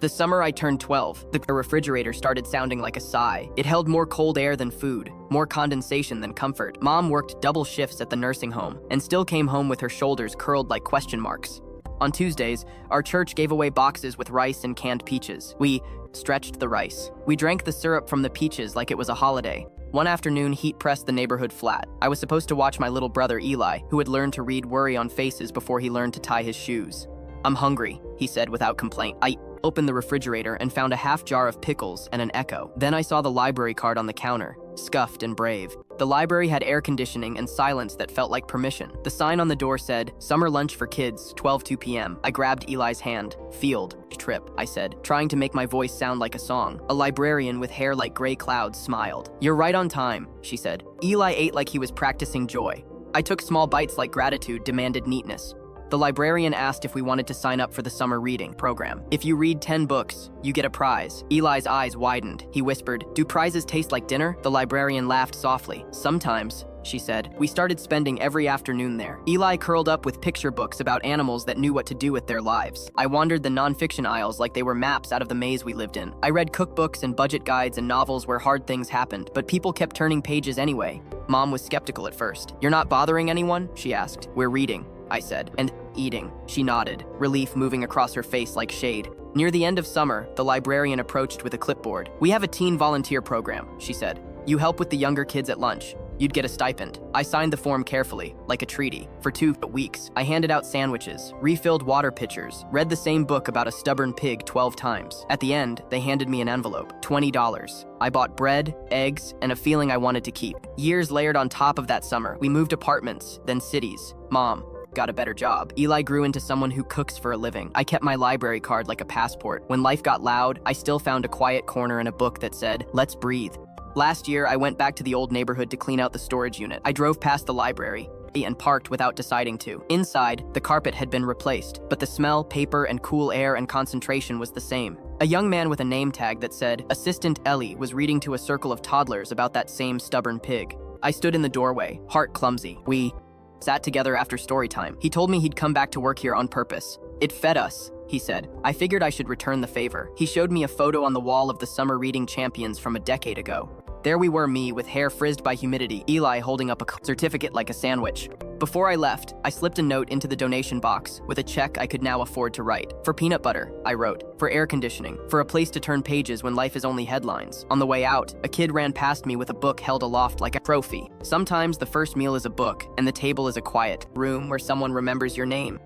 The summer I turned 12, the refrigerator started sounding like a sigh. It held more cold air than food, more condensation than comfort. Mom worked double shifts at the nursing home and still came home with her shoulders curled like question marks. On Tuesdays, our church gave away boxes with rice and canned peaches. We stretched the rice. We drank the syrup from the peaches like it was a holiday. One afternoon, heat pressed the neighborhood flat. I was supposed to watch my little brother Eli, who had learned to read worry on faces before he learned to tie his shoes. "I'm hungry," he said without complaint. I opened the refrigerator and found a half jar of pickles and an Echo. Then I saw the library card on the counter, scuffed and brave. The library had air conditioning and silence that felt like permission. The sign on the door said, "Summer lunch for kids, 12 p.m. I grabbed Eli's hand. "Field trip," I said, trying to make my voice sound like a song. A librarian with hair like gray clouds smiled. "You're right on time," she said. Eli ate like he was practicing joy. I took small bites like gratitude demanded neatness. The librarian asked if we wanted to sign up for the summer reading program. "If you read 10 books, you get a prize." Eli's eyes widened. He whispered, "Do prizes taste like dinner?" The librarian laughed softly. "Sometimes," she said. We started spending every afternoon there. Eli curled up with picture books about animals that knew what to do with their lives. I wandered the nonfiction aisles like they were maps out of the maze we lived in. I read cookbooks and budget guides and novels where hard things happened, but people kept turning pages anyway. Mom was skeptical at first. "You're not bothering anyone?" she asked. "We're reading," I said. "And eating." She nodded, relief moving across her face like shade. Near the end of summer, the librarian approached with a clipboard. "We have a teen volunteer program," she said. "You help with the younger kids at lunch. You'd get a stipend." I signed the form carefully, like a treaty. For 2 weeks, I handed out sandwiches, refilled water pitchers, read the same book about a stubborn pig 12 times. At the end, they handed me an envelope, $20. I bought bread, eggs, and a feeling I wanted to keep. Years layered on top of that summer, we moved apartments, then cities. Mom got a better job. Eli grew into someone who cooks for a living. I kept my library card like a passport. When life got loud, I still found a quiet corner in a book that said, "Let's breathe." Last year, I went back to the old neighborhood to clean out the storage unit. I drove past the library and parked without deciding to. Inside, the carpet had been replaced, but the smell, paper, and cool air and concentration was the same. A young man with a name tag that said, "Assistant Ellie," was reading to a circle of toddlers about that same stubborn pig. I stood in the doorway, heart clumsy. We sat together after story time. He told me he'd come back to work here on purpose. "It fed us," he said. I figured I should return the favor. He showed me a photo on the wall of the summer reading champions from a decade ago. There we were, me with hair frizzed by humidity, Eli holding up a certificate like a sandwich. Before I left, I slipped a note into the donation box with a check I could now afford to write. For peanut butter, I wrote. For air conditioning. For a place to turn pages when life is only headlines. On the way out, a kid ran past me with a book held aloft like a trophy. Sometimes the first meal is a book, and the table is a quiet room where someone remembers your name.